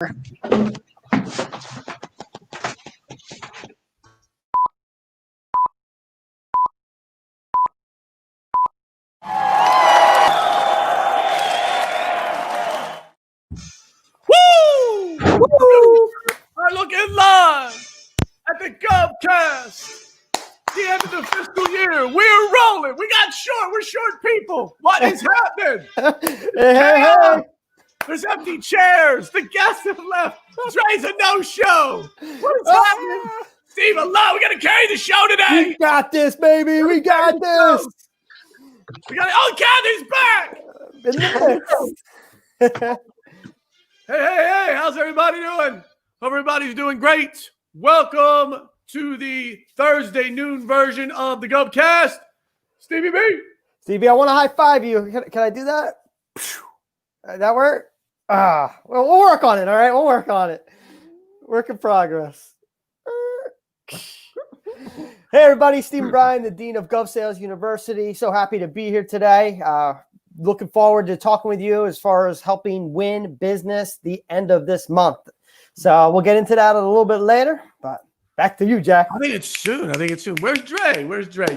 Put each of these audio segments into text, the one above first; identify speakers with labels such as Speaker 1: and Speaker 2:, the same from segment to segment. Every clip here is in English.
Speaker 1: Woo! We're looking live at the GovCast. The end of the fiscal year. We're rolling. We got short. We're short people. What is happening?
Speaker 2: Hey.
Speaker 1: There's empty chairs. The guests have left. Dre's a no-show. What is happening? Steve, hello. We got to carry the show today.
Speaker 2: We got this, baby. We got this.
Speaker 1: We got. Oh, Kathy's back. Hey. How's everybody doing? Hope everybody's doing great. Welcome to the Thursday noon version of the GovCast. Stevie B.
Speaker 2: Stevie, I want to high five you. Can I do that? That work? Well, we'll work on it. All right. We'll work on it. Work in progress. Hey, everybody. Steve Bryan, the Dean of GovSales University. So happy to be here today. Looking forward to talking with you as far as helping win business the end of this month. So we'll get into that a little bit later, but back to you, Jack.
Speaker 1: I think it's soon. Where's Dre?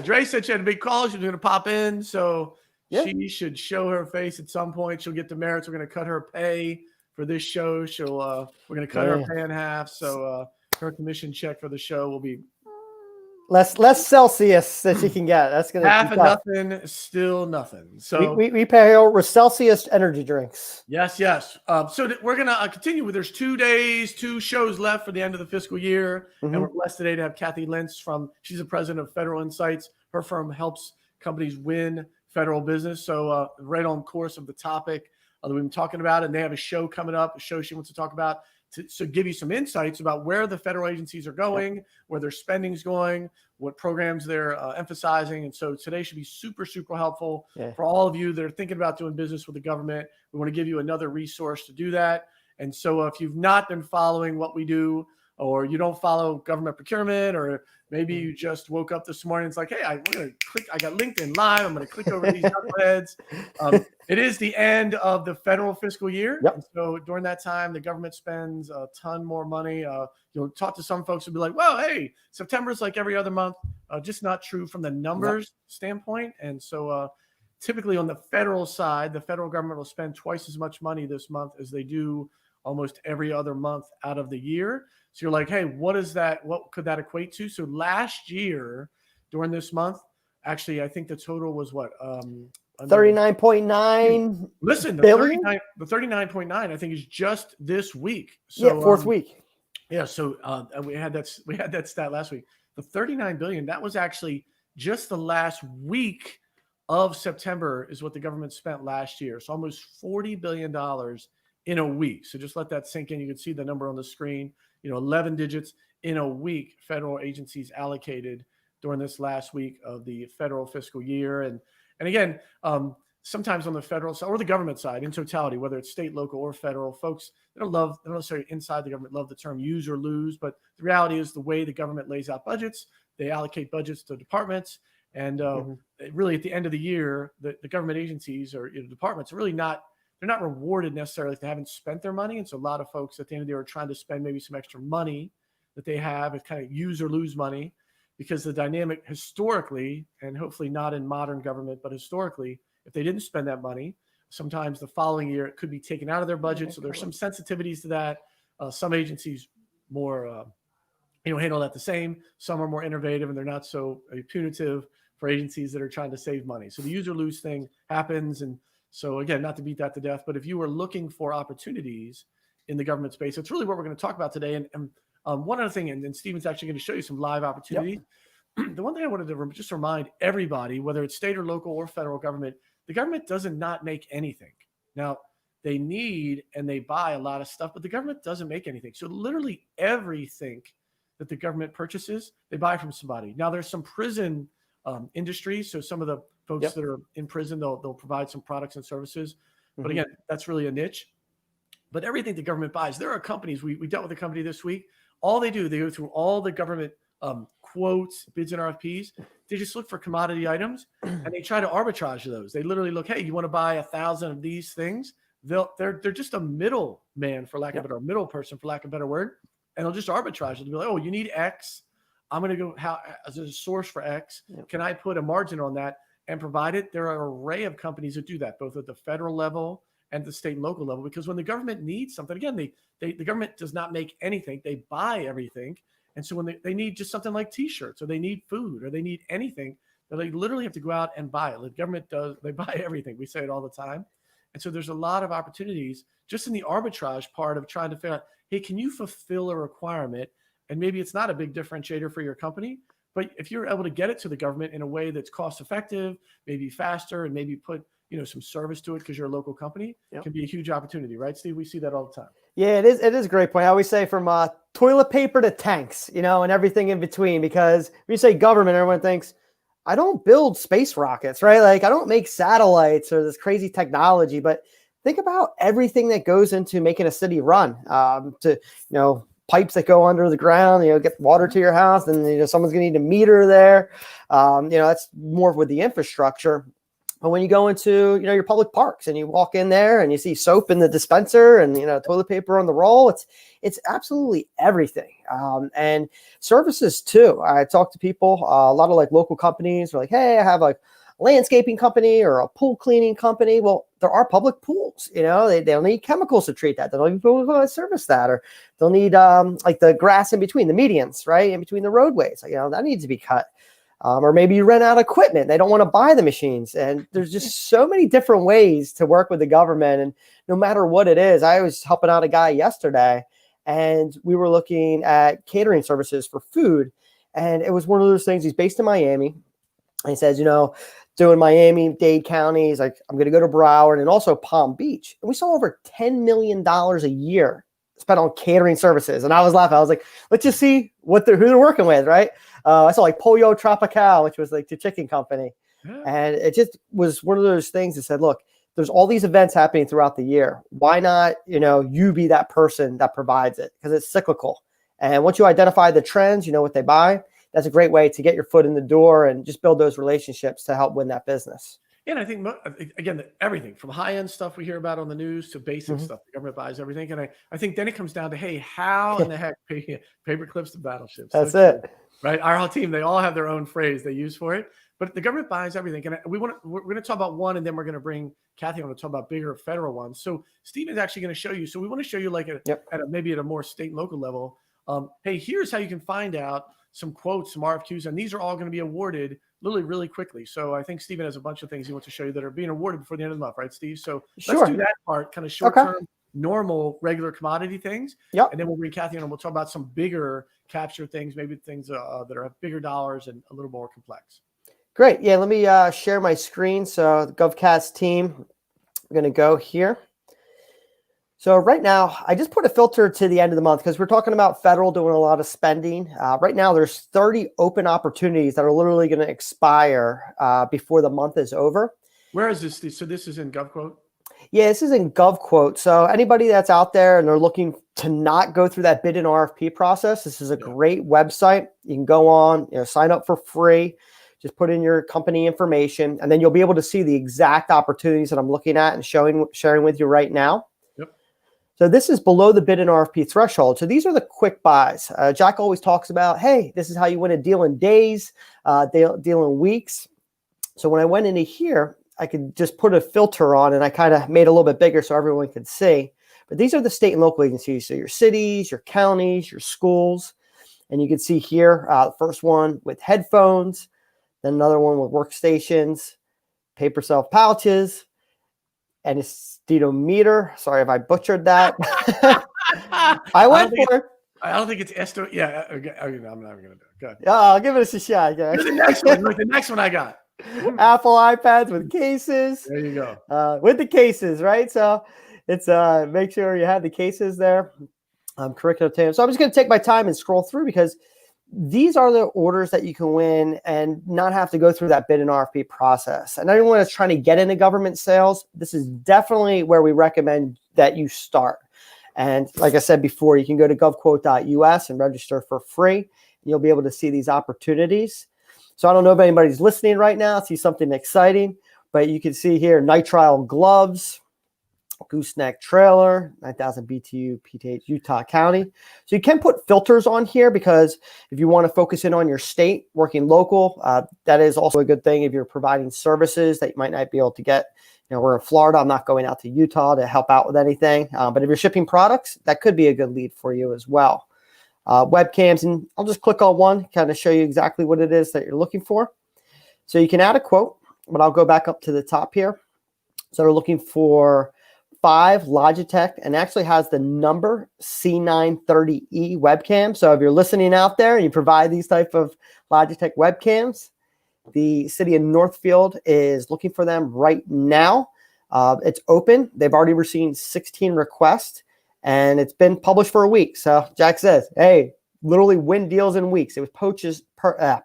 Speaker 1: Dre said she had a big call. She was going to pop in. So she should show her face at some point. She'll get the merits. We're going to cut her pay for this show. We're going to cut her pay in half. So her commission check for the show will be
Speaker 2: less Celsius that she can get. That's going to
Speaker 1: half and nothing, still nothing. So
Speaker 2: we pay her with Celsius energy drinks.
Speaker 1: Yes. So we're going to continue with. There's 2 shows left for the end of the fiscal year, and we're blessed today to have Kathy Lentz she's the president of Federal Insights. Her firm helps companies win federal business. So right on course of the topic that we've been talking about, and they have a show coming up, a show she wants to talk about. To give you some insights about where the federal agencies are going, where their spending's going, what programs they're emphasizing. And so today should be super, super helpful for all of you that are thinking about doing business with the government. We want to give you another resource to do that. And so if you've not been following what we do, or you don't follow government procurement, or maybe you just woke up this morning, it's like, hey, I'm going to click. I got LinkedIn Live. I'm going to click over these knuckleheads. It is the end of the federal fiscal year.
Speaker 2: Yep.
Speaker 1: And so during that time, the government spends a ton more money. You'll talk to some folks who'll be like, well, hey, September is like every other month. Just not true from the numbers standpoint. And so typically on the federal side, the federal government will spend twice as much money this month as they do almost every other month out of the year. So you're like, hey, what is that? What could that equate to? So last year during this month, actually, I think the total was what?
Speaker 2: 39.9.
Speaker 1: Listen, the
Speaker 2: billion?
Speaker 1: 39.9, I think, is just this week. So,
Speaker 2: fourth week.
Speaker 1: Yeah. So we had that stat last week. The 39 billion, that was actually just the last week of September is what the government spent last year. So almost $40 billion in a week. So just let that sink in. You can see the number on the screen. 11 digits in a week, federal agencies allocated during this last week of the federal fiscal year. And again, sometimes on the federal side or the government side in totality, whether it's state, local, or federal, folks, they don't necessarily inside the government love the term use or lose, but the reality is the way the government lays out budgets, they allocate budgets to departments. And really at the end of the year, the government agencies or departments are really they're not rewarded necessarily if they haven't spent their money. And so a lot of folks at the end of the year are trying to spend maybe some extra money that they have. It's kind of use or lose money because the dynamic historically, and hopefully not in modern government, but historically, if they didn't spend that money, sometimes the following year it could be taken out of their budget. So there's some sensitivities to that. Some agencies more, handle that the same. Some are more innovative and they're not so punitive for agencies that are trying to save money. So the use or lose thing happens. And so again, not to beat that to death, but if you are looking for opportunities in the government space, it's really what we're going to talk about today. And one other thing, and Stephen's actually going to show you some live opportunities. Yep. The one thing I wanted to just remind everybody, whether it's state or local or federal government, the government doesn't not make anything. Now, they need and they buy a lot of stuff, but the government doesn't make anything. So literally everything that the government purchases, they buy from somebody. Now, there's some prison industries. So some of the folks that are in prison, they'll provide some products and services. But again, that's really a niche. But everything the government buys, there are companies, we dealt with a company this week. All they do, they go through all the government quotes, bids and RFPs. They just look for commodity items and they try to arbitrage those. They literally look, hey, you want to buy 1,000 of these things? they're just a middle man, for lack of a better, middle person, for lack of a better word. And they'll just arbitrage. They'll be like, oh, you need X. I'm going to go as a source for X. Can I put a margin on that and provide it? There are an array of companies that do that, both at the federal level and the state and local level, because when the government needs something, again, the government does not make anything. They buy everything. And so when they need just something like T-shirts, or they need food, or they need anything, they literally have to go out and buy it. The government they buy everything. We say it all the time. And so there's a lot of opportunities just in the arbitrage part of trying to figure out, hey, can you fulfill a requirement? And maybe it's not a big differentiator for your company, but if you're able to get it to the government in a way that's cost effective, maybe faster, and maybe put some service to it because you're a local company, it can be a huge opportunity, right, Steve? We see that all the time.
Speaker 2: Yeah, it is. It is a great point. I always say from toilet paper to tanks, and everything in between, because when you say government, everyone thinks, I don't build space rockets, right? Like I don't make satellites or this crazy technology, but think about everything that goes into making a city run, pipes that go under the ground, get water to your house, and someone's gonna need a meter there. That's more with the infrastructure. But when you go into, your public parks and you walk in there and you see soap in the dispenser and, toilet paper on the roll, it's absolutely everything. And services too. I talk to people, a lot of like local companies are like, hey, I have like a landscaping company or a pool cleaning company. Well, there are public pools, they'll need chemicals to treat that. They'll need people to service that, or they'll need like the grass in between the medians, right? In between the roadways, that needs to be cut. Or maybe you rent out equipment. They don't want to buy the machines. And there's just so many different ways to work with the government. And no matter what it is, I was helping out a guy yesterday, and we were looking at catering services for food. And it was one of those things. He's based in Miami. And he says, doing Miami, Dade counties, like I'm going to go to Broward and also Palm Beach. And we saw over $10 million a year spent on catering services. And I was laughing. I was like, let's just see who they're working with, right? I saw like Pollo Tropical, which was like the chicken company. Yeah. And it just was one of those things that said, look, there's all these events happening throughout the year. Why not, you be that person that provides it? Because it's cyclical. And once you identify the trends, what they buy, that's a great way to get your foot in the door and just build those relationships to help win that business.
Speaker 1: Yeah, and I think, again, everything from high-end stuff we hear about on the news to basic stuff, the government buys everything. And I think then it comes down to, hey, how in the heck paper clips to battleships?
Speaker 2: That's it.
Speaker 1: Right? Our whole team, they all have their own phrase they use for it. But the government buys everything. And we're going to talk about one, and then we're going to bring Cathy on to talk about bigger federal ones. So Steve is actually going to show you. So we want to show you like maybe at a more state and local level. Hey, here's how you can find out some quotes, some RFQs, and these are all going to be awarded literally really quickly. So I think Steven has a bunch of things he wants to show you that are being awarded before the end of the month, right, Steve? So let's do that part, kind of short-term, normal, regular commodity things. Yep. And then we'll bring Cathy on and we'll talk about some bigger capture things, maybe things that are bigger dollars and a little more complex.
Speaker 2: Great. Yeah, let me share my screen. So the GovCast team, I'm going to go here. So right now, I just put a filter to the end of the month because we're talking about federal doing a lot of spending. Right now, there's 30 open opportunities that are literally going to expire before the month is over.
Speaker 1: Where is this? So this is in GovQuote?
Speaker 2: Yeah, this is in GovQuote. So anybody that's out there and they're looking to not go through that bid and RFP process, this is a great website. You can go on, sign up for free. Just put in your company information, and then you'll be able to see the exact opportunities that I'm looking at and sharing with you right now. So this is below the bid and RFP threshold. So these are the quick buys. Jack always talks about, hey, this is how you win a deal in days, deal in weeks. So when I went into here, I could just put a filter on, and I kind of made it a little bit bigger so everyone could see. But these are the state and local agencies. So your cities, your counties, your schools. And you can see here, the first one with headphones, then another one with workstations, paper self pouches, and a steedometer. Sorry if I butchered that. I don't think it's esto. Yeah, I'm not even gonna do it. Good. Yeah, I'll give it a shot. Yeah.
Speaker 1: The next one. The next one I got.
Speaker 2: Apple iPads with cases.
Speaker 1: There you go.
Speaker 2: With the cases, right? So it's make sure you have the cases there. Curriculum table. So I'm just gonna take my time and scroll through because these are the orders that you can win and not have to go through that bid and RFP process. And anyone that's trying to get into government sales, this is definitely where we recommend that you start. And like I said before, you can go to govquote.us and register for free. And you'll be able to see these opportunities. So I don't know if anybody's listening right now, see something exciting, but you can see here nitrile gloves, gooseneck trailer, 9,000 BTU, PTH, Utah County. So you can put filters on here because if you want to focus in on your state, working local, that is also a good thing if you're providing services that you might not be able to get. We're in Florida. I'm not going out to Utah to help out with anything. But if you're shipping products, that could be a good lead for you as well. Webcams, and I'll just click on one, kind of show you exactly what it is that you're looking for. So you can add a quote, but I'll go back up to the top here. So we're looking for 5 Logitech, and actually has the number C930E webcam. So if you're listening out there and you provide these type of Logitech webcams, the city of Northfield is looking for them right now. It's open. They've already received 16 requests, and it's been published for a week. So Jack says, hey, literally win deals in weeks. It was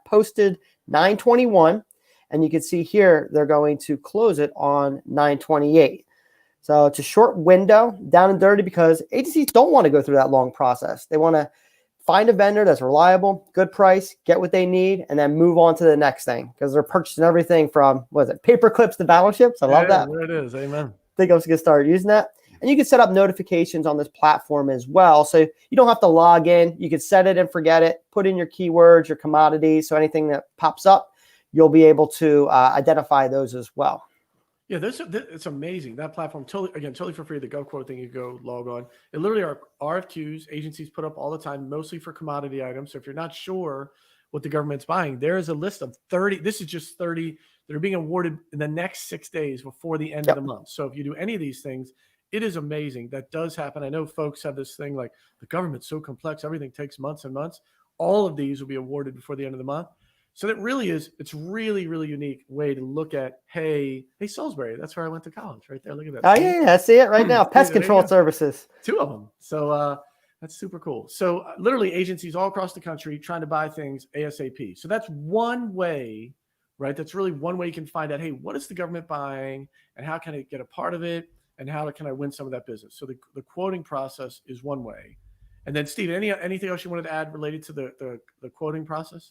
Speaker 2: posted 9/21, and you can see here they're going to close it on 9/28. So it's a short window, down and dirty, because agencies don't want to go through that long process. They want to find a vendor that's reliable, good price, get what they need, and then move on to the next thing, because they're purchasing everything from, paper clips to battleships. I love that.
Speaker 1: There it is. Amen.
Speaker 2: I think I'm just going to start using that. And you can set up notifications on this platform as well. So you don't have to log in. You can set it and forget it, put in your keywords, your commodities. So anything that pops up, you'll be able to identify those as well.
Speaker 1: Yeah, it's amazing. That platform, totally for free. The GovQuote thing, you go log on. It literally are RFQs agencies put up all the time, mostly for commodity items. So if you're not sure what the government's buying, there is a list of 30. This is just 30 that are being awarded in the next 6 days before the end of the month. So if you do any of these things, it is amazing. That does happen. I know folks have this thing like the government's so complex, everything takes months and months. All of these will be awarded before the end of the month. So that really is, it's really, really unique way to look at, hey, Salisbury, that's where I went to college, right there. Look at that.
Speaker 2: Oh, yeah, I see it right now. Pest control services.
Speaker 1: 2 of them. So that's super cool. So literally agencies all across the country trying to buy things ASAP. So that's one way, right? That's really one way you can find out, hey, what is the government buying and how can I get a part of it and how can I win some of that business? So the quoting process is one way. And then Steve, anything else you wanted to add related to the quoting process?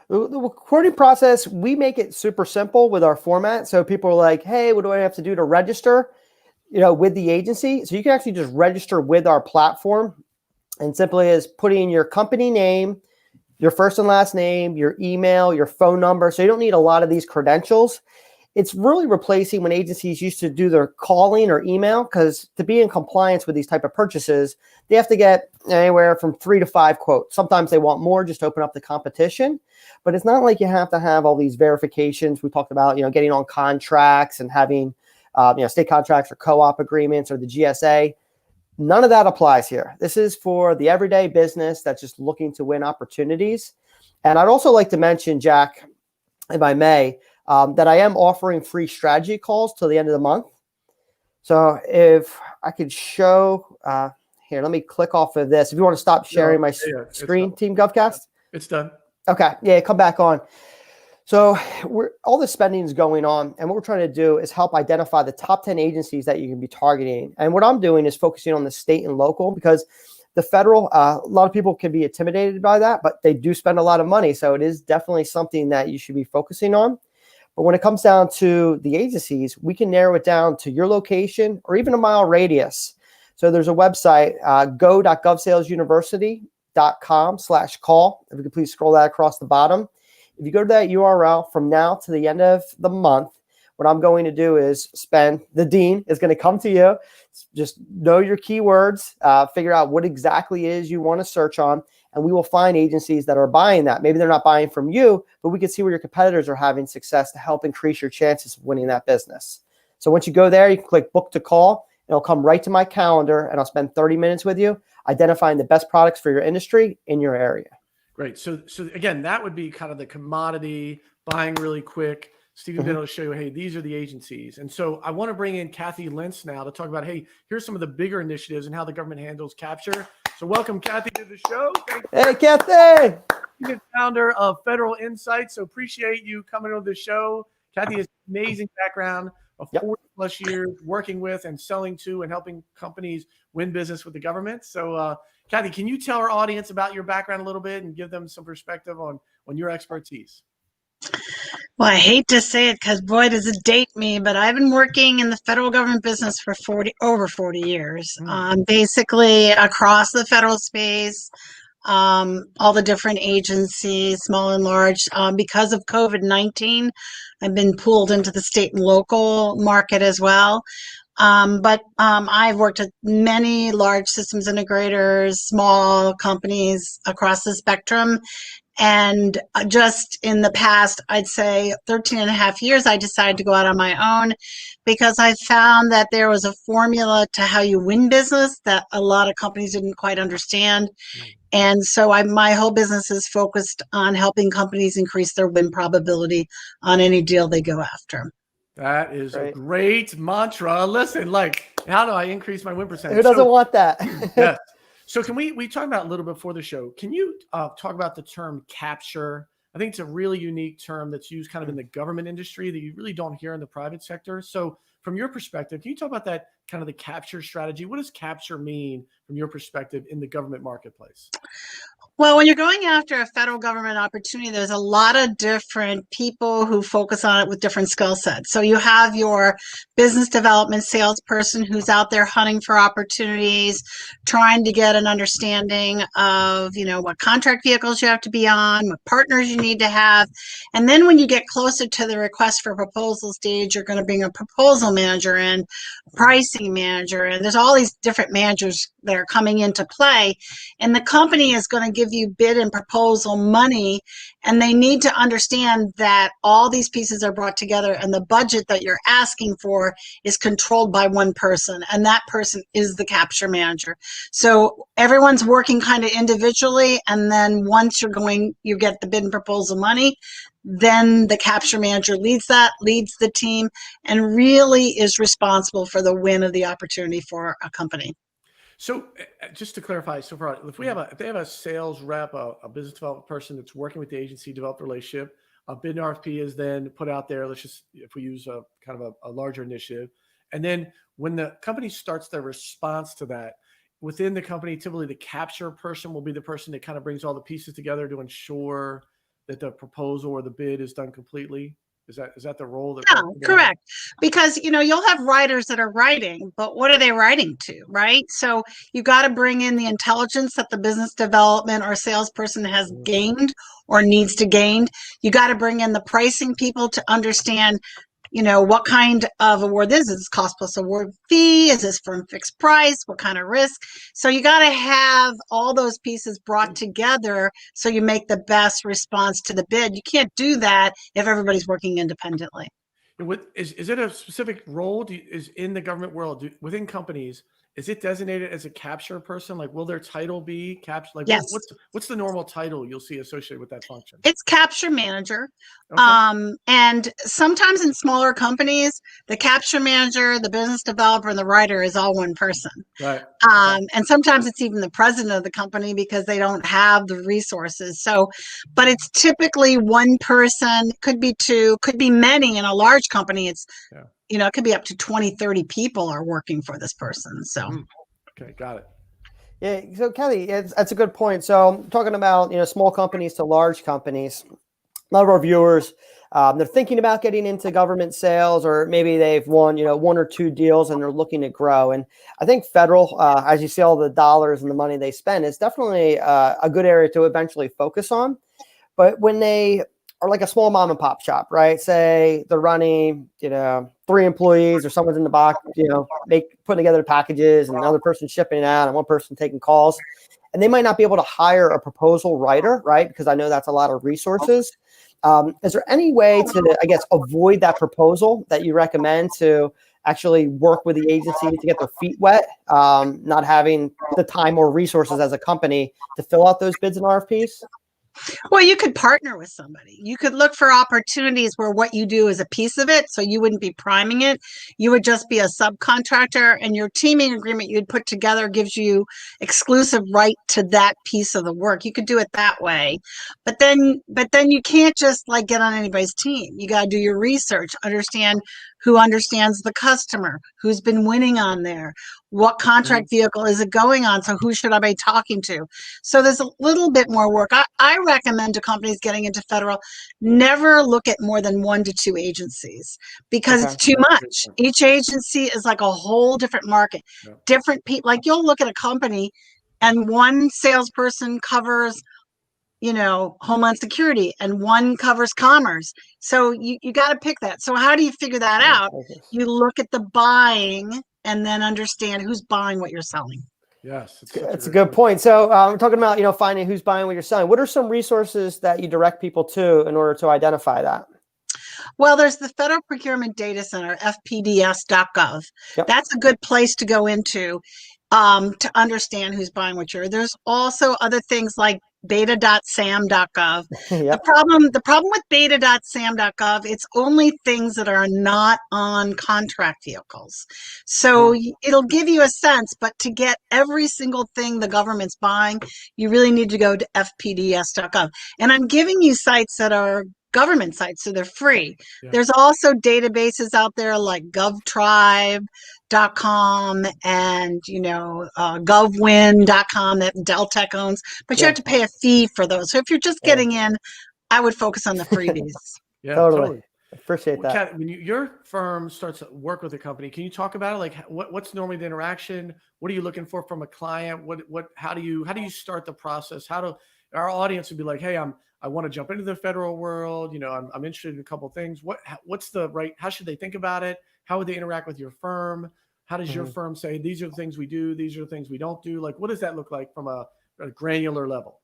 Speaker 2: The quoting process, we make it super simple with our format. So people are like, hey, what do I have to do to register, with the agency? So you can actually just register with our platform, and simply is putting your company name, your first and last name, your email, your phone number. So you don't need a lot of these credentials. It's really replacing when agencies used to do their calling or email, because to be in compliance with these type of purchases, they have to get anywhere from 3 to 5 quotes. Sometimes they want more, just open up the competition. But it's not like you have to have all these verifications. We talked about, getting on contracts and having, state contracts or co-op agreements or the GSA. None of that applies here. This is for the everyday business that's just looking to win opportunities. And I'd also like to mention, Jack, if I may, that I am offering free strategy calls till the end of the month. So if I could show, here, let me click off of this. If you want to stop sharing my screen, Team GovCast.
Speaker 1: It's done.
Speaker 2: Okay. Yeah, come back on. So all the spending is going on, and what we're trying to do is help identify the top 10 agencies that you can be targeting. And what I'm doing is focusing on the state and local, because the federal, a lot of people can be intimidated by that, but they do spend a lot of money. So it is definitely something that you should be focusing on. But when it comes down to the agencies, we can narrow it down to your location or even a mile radius. So there's a website, go.govsalesuniversity.com/call. If you could please scroll that across the bottom. If you go to that URL from now to the end of the month, what I'm going to do is the dean is going to come to you, just know your keywords, figure out what exactly is you want to search on, and we will find agencies that are buying that. Maybe they're not buying from you, but we can see where your competitors are having success to help increase your chances of winning that business. So once you go there, you can click book to call. It'll come right to my calendar, and I'll spend 30 minutes with you identifying the best products for your industry in your area.
Speaker 1: Great. So again, that would be kind of the commodity buying really quick. Stephen will show you, hey, these are the agencies. And so I want to bring in Kathy Lentz now to talk about, hey, here's some of the bigger initiatives and how the government handles capture. So welcome, Kathy, to the show.
Speaker 2: Hey, Kathy.
Speaker 1: You're the founder of Federal Insights. So appreciate you coming on the show. Kathy has an amazing background of 40 plus years working with and selling to and helping companies win business with the government. So Kathy, can you tell our audience about your background a little bit and give them some perspective on your expertise?
Speaker 3: Well, I hate to say it because boy, does it date me, but I've been working in the federal government business for over 40 years, basically across the federal space, all the different agencies, small and large. Because of COVID-19, I've been pulled into the state and local market as well. But I've worked at many large systems integrators, small companies across the spectrum. And just in the past, I'd say 13 and a half years, I decided to go out on my own because I found that there was a formula to how you win business that a lot of companies didn't quite understand. And so my whole business is focused on helping companies increase their win probability on any deal they go after.
Speaker 1: That is a great mantra. Listen, like, how do I increase my win percentage?
Speaker 2: Who doesn't want that?
Speaker 1: Yes. So can we talked about a little before the show. Can you talk about the term capture? I think it's a really unique term that's used kind of in the government industry that you really don't hear in the private sector. So from your perspective, can you talk about that kind of the capture strategy? What does capture mean from your perspective in the government marketplace?
Speaker 3: Well, when you're going after a federal government opportunity, there's a lot of different people who focus on it with different skill sets. So you have your business development salesperson who's out there hunting for opportunities, trying to get an understanding of, what contract vehicles you have to be on, what partners you need to have. And then when you get closer to the request for proposal stage, you're going to bring a proposal manager in, a pricing manager, and there's all these different managers that are coming into play. And the company is going to give you bid and proposal money, and they need to understand that all these pieces are brought together and the budget that you're asking for is controlled by one person, and that person is the capture manager. So everyone's working kind of individually, and then once you get the bid and proposal money, then the capture manager leads the team, and really is responsible for the win of the opportunity for a company.
Speaker 1: So just to clarify, so far, if they have a sales rep, a business development person that's working with the agency, developed a relationship, a bid and RFP is then put out there. Let's just, if we use a kind of a larger initiative. And then when the company starts their response to that, within the company, typically the capture person will be the person that kind of brings all the pieces together to ensure that the proposal or the bid is done completely. Is that the role?
Speaker 3: Yeah, correct. Because, you'll have writers that are writing, but what are they writing to, right? So you got to bring in the intelligence that the business development or salesperson has gained or needs to gain. You got to bring in the pricing people to understand, what kind of award this is. Is this cost plus award fee? Is this firm fixed price? What kind of risk? So you got to have all those pieces brought together so you make the best response to the bid. You can't do that if everybody's working independently.
Speaker 1: Is it a specific role? Is in the government world, within companies, is it designated as a capture person? Like, will their title be capture? Like,
Speaker 3: yes.
Speaker 1: What's the normal title you'll see associated with that function?
Speaker 3: It's capture manager. Okay. And sometimes in smaller companies, the capture manager, the business developer, and the writer is all one person.
Speaker 1: Right.
Speaker 3: And sometimes it's even the president of the company because they don't have the resources. So, but it's typically one person, could be two, could be many. In a large company, it's, it could be up to 20, 30 people are working for this person. So,
Speaker 1: okay, got it.
Speaker 2: Yeah. So Kathy, that's a good point. So talking about, small companies to large companies, a lot of our viewers, they're thinking about getting into government sales, or maybe they've won, one or two deals and they're looking to grow. And I think federal, as you see all the dollars and the money they spend, is definitely a good area to eventually focus on. But when they are like a small mom and pop shop, right? Say they're running, 3 employees, or someone's in the box, putting together packages, and another person shipping it out, and one person taking calls, and they might not be able to hire a proposal writer, right? Because I know that's a lot of resources. Is there any way to, I guess, avoid that proposal that you recommend to actually work with the agency to get their feet wet, not having the time or resources as a company to fill out those bids and RFPs?
Speaker 3: Well, you could partner with somebody. You could look for opportunities where what you do is a piece of it. So you wouldn't be priming it. You would just be a subcontractor, and your teaming agreement you'd put together gives you exclusive right to that piece of the work. You could do it that way. But then you can't just like get on anybody's team. You got to do your research, understand who understands the customer, who's been winning on there, what contract vehicle is it going on, so who should I be talking to? So there's a little bit more work. I recommend to companies getting into federal, never look at more than 1 to 2 agencies because it's too much. Each agency is like a whole different market, different people. Like you'll look at a company and one salesperson covers, you know, Homeland Security and one covers commerce. So you got to pick that. So how do you figure that out? You look at the buying and then understand who's buying what you're selling.
Speaker 1: Yes,
Speaker 2: it's a good point. So we're talking about, you know, finding who's buying what you're selling. What are some resources that you direct people to in order to identify that?
Speaker 3: Well, there's the Federal Procurement Data Center, fpds.gov. That's a good place to go into to understand who's buying what you're. There's also other things like beta.sam.gov. The problem with beta.sam.gov, it's only things that are not on contract vehicles. So it'll give you a sense, but to get every single thing the government's buying, you really need to go to fpds.gov. And I'm giving you sites that are government sites, so they're free. There's also databases out there like govtribe.com and, you know, govwin.com that Deltek owns, but you have to pay a fee for those. So if you're just getting in, I would focus on the freebies.
Speaker 2: Totally. Appreciate that.
Speaker 1: Kat, when your firm starts to work with a company, can you talk about it? Like what's normally the interaction? What are you looking for from a client? How do you start the process? How do our audience would be like, hey, I want to jump into the federal world. You know, I'm interested in a couple of things. How should they think about it? How would they interact with your firm? How does your firm say, these are the things we do, these are the things we don't do? Like, what does that look like from a granular level?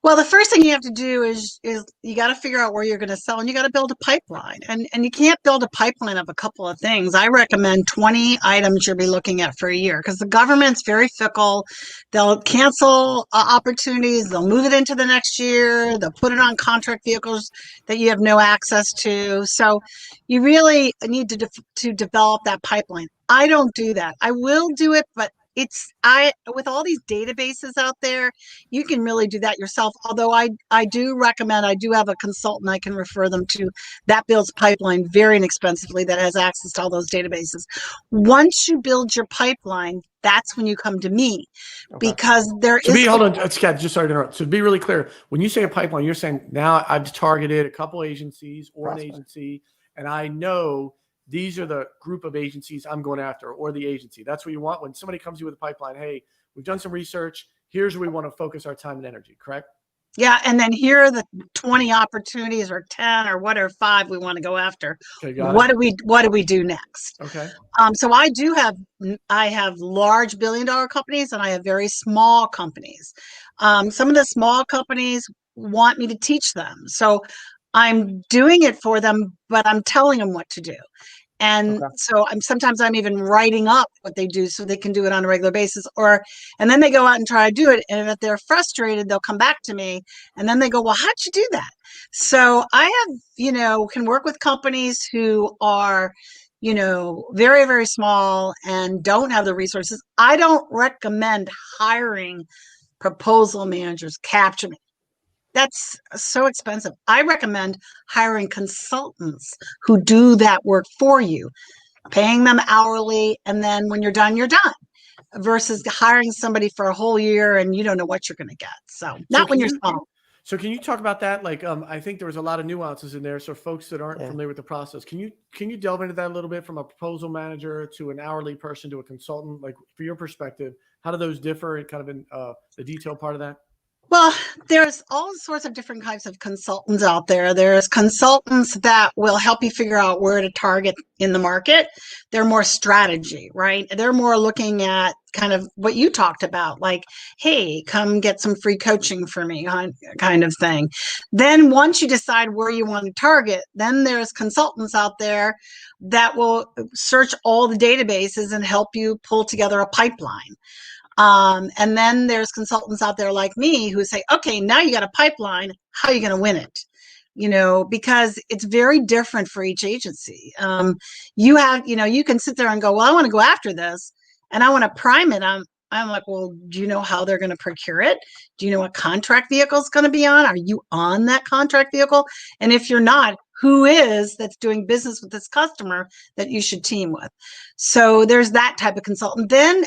Speaker 3: Well, the first thing you have to do is you got to figure out where you're going to sell, and you got to build a pipeline. And you can't build a pipeline of a couple of things. I recommend 20 items you'll be looking at for a year because the government's very fickle. They'll cancel opportunities. They'll move it into the next year. They'll put it on contract vehicles that you have no access to. So you really need to develop that pipeline. I don't do that. I will do it, but with all these databases out there, you can really do that yourself. Although I do recommend, I do have a consultant I can refer them to that builds a pipeline very inexpensively that has access to all those databases. Once you build your pipeline, that's when you come to me because
Speaker 1: hold on, Kat, just sorry to interrupt. So to be really clear, when you say a pipeline, you're saying now I've targeted a couple agencies or an agency, and I know these are the group of agencies I'm going after, or the agency. That's what you want when somebody comes to you with a pipeline. Hey, we've done some research. Here's where we want to focus our time and energy, correct?
Speaker 3: Yeah, and then here are the 20 opportunities or 10 or whatever 5 we want to go after. Okay, what do we do next?
Speaker 1: Okay.
Speaker 3: So I have large billion-dollar companies and I have very small companies. Some of the small companies want me to teach them. So I'm doing it for them, but I'm telling them what to do. And so sometimes I'm even writing up what they do so they can do it on a regular basis, and then they go out and try to do it. And if they're frustrated, they'll come back to me and then they go, well, how'd you do that? So I have, can work with companies who are, very, very small and don't have the resources. I don't recommend hiring proposal managers, capture me. That's so expensive. I recommend hiring consultants who do that work for you, paying them hourly, and then when you're done, versus hiring somebody for a whole year and you don't know what you're going to get. So when you're small.
Speaker 1: So can you talk about that? Like, I think there was a lot of nuances in there. So folks that aren't familiar with the process, can you delve into that a little bit from a proposal manager to an hourly person to a consultant? Like, for your perspective, how do those differ and kind of in the detail part of that?
Speaker 3: Well, there's all sorts of different types of consultants out there. There's consultants that will help you figure out where to target in the market. They're more strategy, right? They're more looking at kind of what you talked about, like, hey, come get some free coaching for me kind of thing. Then once you decide where you want to target, then there's consultants out there that will search all the databases and help you pull together a pipeline. And then there's consultants out there like me who say, okay, now you got a pipeline. How are you going to win it? Because it's very different for each agency. You can sit there and go, well, I want to go after this and I want to prime it. I'm like, well, do you know how they're going to procure it? Do you know what contract vehicle is going to be on? Are you on that contract vehicle? And if you're not, who is that's doing business with this customer that you should team with. So there's that type of consultant. Then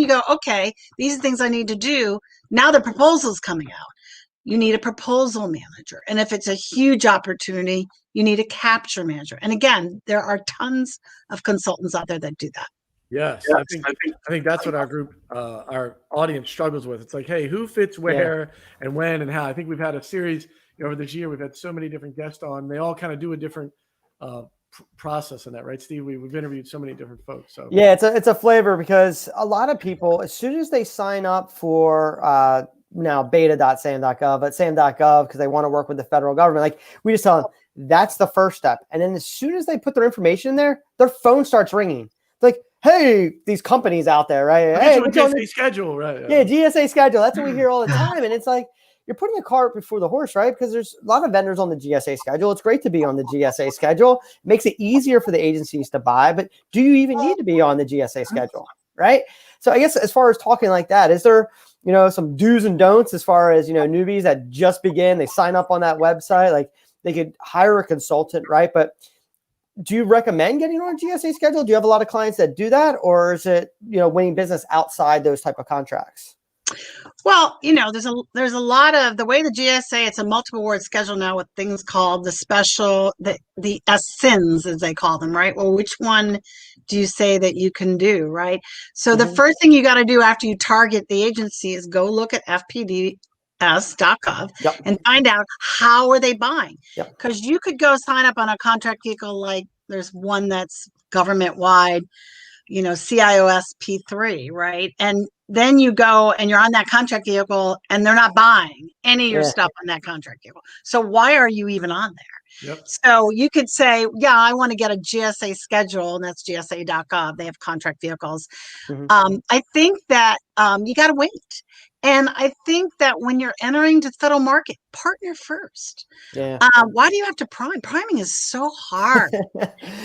Speaker 3: you go, okay, these are things I need to do. Now the proposal's coming out. You need a proposal manager. And if it's a huge opportunity, you need a capture manager. And again, there are tons of consultants out there that do that.
Speaker 1: Yes, I think that's what our group, our audience struggles with. It's like, hey, who fits where and when and how? I think we've had a series over this year. We've had so many different guests on. They all kind of do a different process in that, right, Steve? We've interviewed so many different folks. So
Speaker 2: yeah, it's a flavor, because a lot of people, as soon as they sign up for now beta.sam.gov, but sam.gov, because they want to work with the federal government, like we just tell them that's the first step. And then as soon as they put their information in there, their phone starts ringing. It's like, hey, these companies out there, right? Hey,
Speaker 1: GSA Schedule, right?
Speaker 2: Yeah, GSA Schedule. That's what we hear all the time. And it's like, you're putting a cart before the horse, right? Because there's a lot of vendors on the GSA Schedule. It's great to be on the GSA Schedule. It makes it easier for the agencies to buy, but do you even need to be on the GSA Schedule, right? So I guess as far as talking like that, is there, some do's and don'ts as far as, newbies that just begin, they sign up on that website, like they could hire a consultant, right? But do you recommend getting on a GSA Schedule? Do you have a lot of clients that do that, or is it, winning business outside those type of contracts?
Speaker 3: Well, there's a lot of the way the GSA, it's a multiple award schedule now with things called the special, the SINs, as they call them, right? Well, which one do you say that you can do, right? So the first thing you got to do after you target the agency is go look at FPDS.gov and find out how are they buying. Because you could go sign up on a contract vehicle, like there's one that's government wide, CIOS P3, right? And then you go and you're on that contract vehicle and they're not buying any of your stuff on that contract vehicle. So why are you even on there? So you could say, yeah, I want to get a GSA schedule, and that's GSA.gov. They have contract vehicles. I think that you got to wait. And I think that when you're entering the federal market, partner first. Why do you have to prime? Priming is so hard.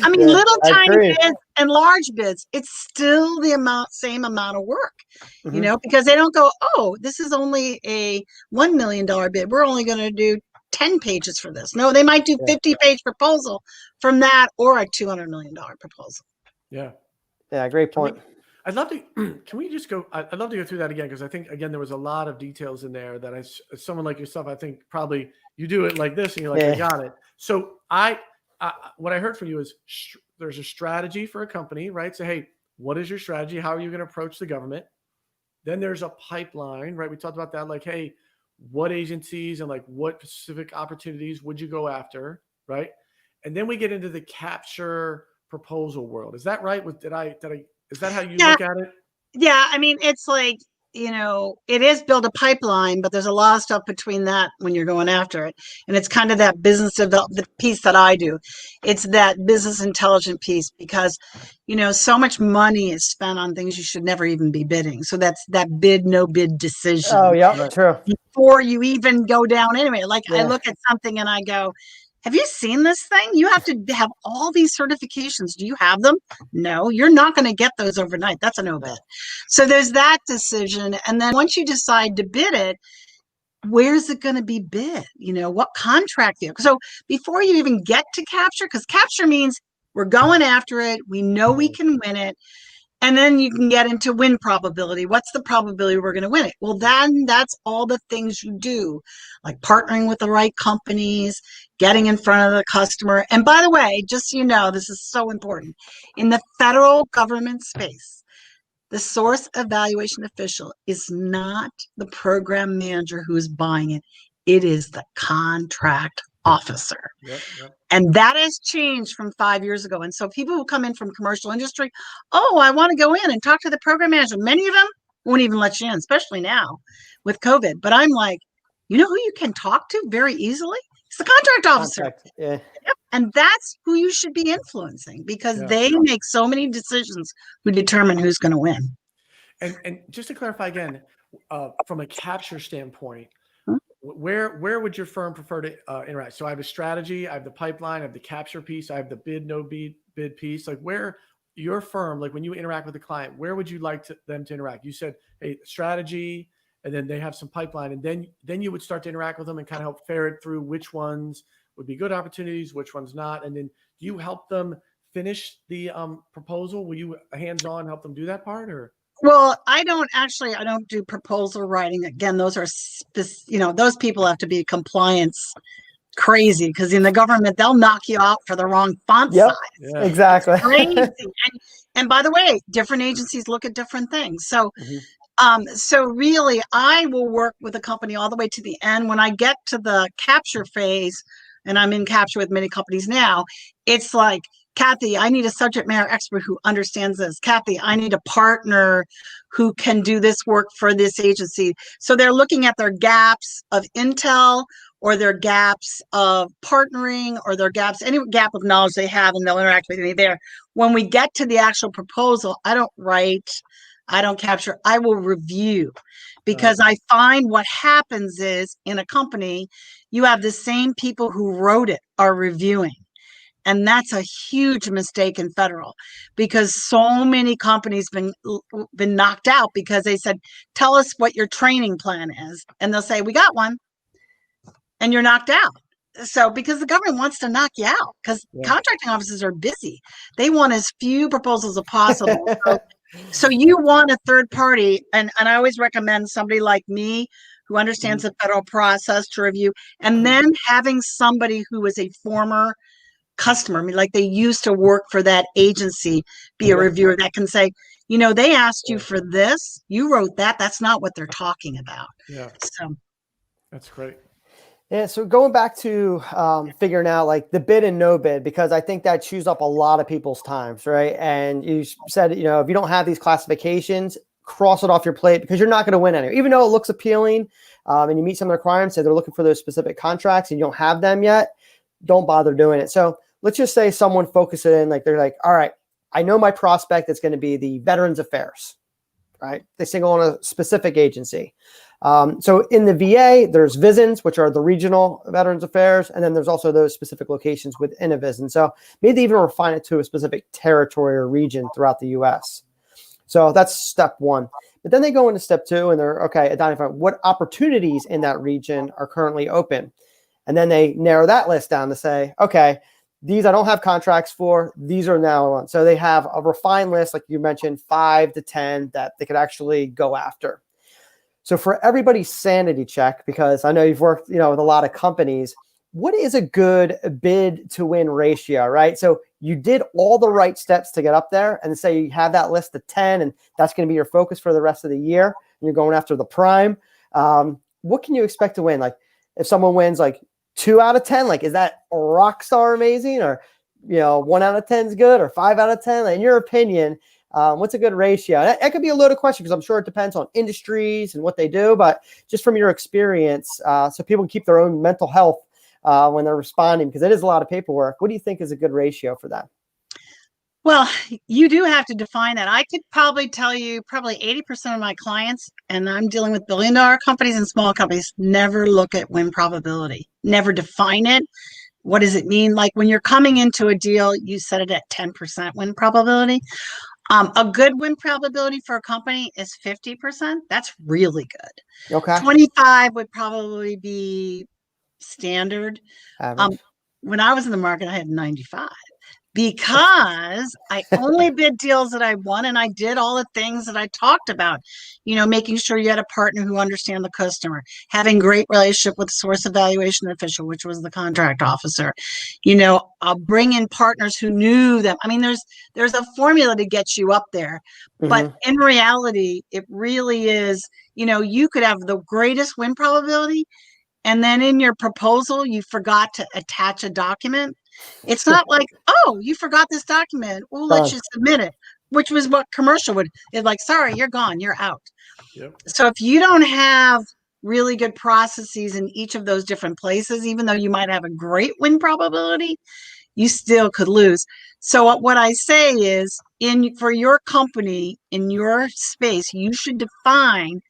Speaker 3: I mean, little tiny bids and large bids, it's still the same amount of work, because they don't go, oh, this is only a $1 million bid. We're only going to do 10 pages for this. No, they might do 50-page proposal from that, or a $200 million proposal.
Speaker 2: Yeah, great point.
Speaker 1: I'd love to, can we just go, I'd love to go through that again, because I think, again, there was a lot of details in there that as someone like yourself, I think probably you do it like this and you're like, I got it. So what I heard from you is there's a strategy for a company, right? So, hey, what is your strategy? How are you going to approach the government? Then there's a pipeline, right? We talked about that, like, hey, what agencies and like what specific opportunities would you go after, right? And then we get into the capture proposal world. Is that right? Is that how you look at it?
Speaker 3: Yeah. I mean, it's like, it is build a pipeline, but there's a lot of stuff between that when you're going after it. And it's kind of that business development piece that I do. It's that business intelligence piece, because, so much money is spent on things you should never even be bidding. So that's that bid, no bid decision.
Speaker 2: Oh, yeah, true.
Speaker 3: Before you even go down anyway. Like I look at something and I go, have you seen this thing? You have to have all these certifications. Do you have them? No, you're not going to get those overnight. That's a no bid. So there's that decision. And then once you decide to bid it, where's it going to be bid? What contract vehicle? So before you even get to capture, because capture means we're going after it. We know we can win it. And then you can get into win probability. What's the probability we're going to win it? Well, then that's all the things you do, like partnering with the right companies, getting in front of the customer. And by the way, just so you know, this is so important. In the federal government space, the source evaluation official is not the program manager who is buying it. It is the contract officer. And that has changed from 5 years ago. And so people who come in from commercial industry, oh, I want to go in and talk to the program manager. Many of them won't even let you in, especially now with COVID. But I'm like, who you can talk to very easily? It's the contract officer. And that's who you should be influencing, because they make so many decisions who determine who's going to win.
Speaker 1: And just to clarify again, from a capture standpoint, where would your firm prefer to interact? So I have a strategy, I have the pipeline, I have the capture piece, I have the bid, no bid piece. Like, where your firm, like when you interact with the client, where would you like them to interact? You said, hey, strategy, and then they have some pipeline, and then you would start to interact with them and kind of help ferret through which ones would be good opportunities, which ones not? And then do you help them finish the proposal? Will you hands-on help them do that part, or?
Speaker 3: Well, I don't do proposal writing. Again, those are, those people have to be compliance crazy, because in the government, they'll knock you out for the wrong font
Speaker 2: Yep,
Speaker 3: size.
Speaker 1: Yeah.
Speaker 2: exactly.
Speaker 3: It's crazy. And by the way, different agencies look at different things. So, so really, I will work with a company all the way to the end. When I get to the capture phase, and I'm in capture with many companies now, it's like, Kathy, I need a subject matter expert who understands this. Kathy, I need a partner who can do this work for this agency. So they're looking at their gaps of intel, or their gaps of partnering, or their gaps, any gap of knowledge they have, and they'll interact with me there. When we get to the actual proposal, I don't write, I don't capture, I will review, because I find what happens is in a company, you have the same people who wrote it are reviewing. And that's a huge mistake in federal, because so many companies been knocked out because they said, tell us what your training plan is. And they'll say, we got one. And you're knocked out. So because the government wants to knock you out, because contracting offices are busy. They want as few proposals as possible. So you want a third party. And I always recommend somebody like me who understands the federal process to review, and then having somebody who is a former customer, I mean, like they used to work for that agency, be a reviewer that can say, they asked you for this, you wrote that, that's not what they're talking about.
Speaker 1: Yeah.
Speaker 3: So
Speaker 1: That's great.
Speaker 2: Yeah, so going back to figuring out like the bid and no bid, because I think that chews up a lot of people's times, right? And you said, if you don't have these classifications, cross it off your plate, because you're not going to win any. Even though it looks appealing, and you meet some of the requirements, say they're looking for those specific contracts and you don't have them yet, don't bother doing it. So let's just say someone focuses in, like they're like, all right, I know my prospect is going to be the Veterans Affairs, right? They single on a specific agency. So in the VA, there's VISNs, which are the regional Veterans Affairs, and then there's also those specific locations within a VISN. So maybe they even refine it to a specific territory or region throughout the U.S. So that's step one. But then they go into step two, and they're, okay, identifying what opportunities in that region are currently open. And then they narrow that list down to say, okay, these I don't have contracts for, these are now on. So they have a refined list, like you mentioned, 5 to 10 that they could actually go after. So for everybody's sanity check, because I know you've worked, with a lot of companies, what is a good bid to win ratio, right? So you did all the right steps to get up there, and say you have that list of 10, and that's going to be your focus for the rest of the year, and you're going after the prime. What can you expect to win? Like if someone wins like 2 out of 10, like, is that a rock star amazing, or, 1 out of 10 is good, or 5 out of 10? Like, in your opinion, what's a good ratio? That could be a loaded question, because I'm sure it depends on industries and what they do, but just from your experience, so people can keep their own mental health when they're responding, because it is a lot of paperwork. What do you think is a good ratio for that?
Speaker 3: Well, you do have to define that. I could probably tell you 80% of my clients, and I'm dealing with billion-dollar companies and small companies, never look at win probability, never define it. What does it mean? Like when you're coming into a deal, you set it at 10% win probability. A good win probability for a company is 50%. That's really good.
Speaker 2: Okay.
Speaker 3: 25 would probably be standard.
Speaker 2: Average.
Speaker 3: When I was in the market, I had 95. Because I only bid deals that I won, and I did all the things that I talked about, making sure you had a partner who understands the customer, having great relationship with the source evaluation official, which was the contract officer, bring in partners who knew them. I mean, there's a formula to get you up there, but in reality, it really is, you could have the greatest win probability, and then in your proposal, you forgot to attach a document. It's not like, oh, you forgot this document. We'll let you submit it, which was what commercial would. It's like, sorry, you're gone. You're out.
Speaker 1: Yep.
Speaker 3: So if you don't have really good processes in each of those different places, even though you might have a great win probability, you still could lose. So what I say is, for your company, in your space, you should define,